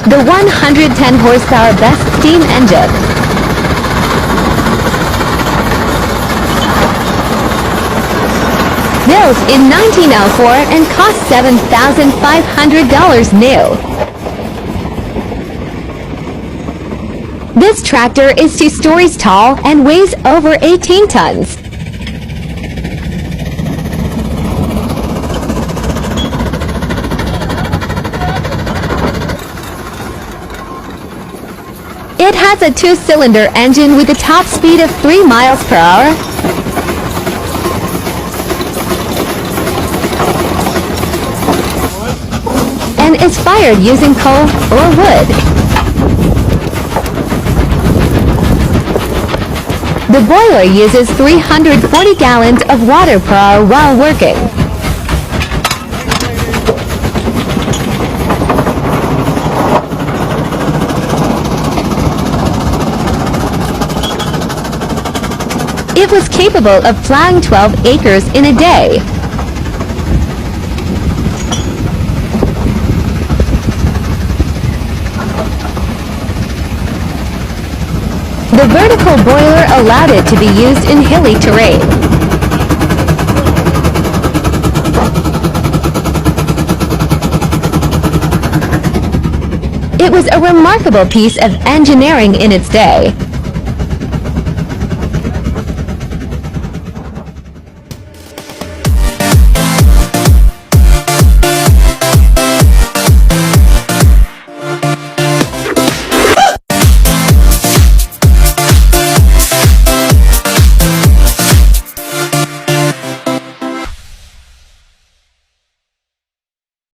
The 110 horsepower Best steam engine. Built in 1904 and cost $7,500 new. This tractor is 2 stories tall and weighs over 18 tons. It has a 2-cylinder engine with a top speed of 3 miles per hour. And is fired using coal or wood. The boiler uses 340 gallons of water per hour while working. It was capable of plowing 12 acres in a day. The vertical boiler allowed it to be used in hilly terrain. It was a remarkable piece of engineering in its day.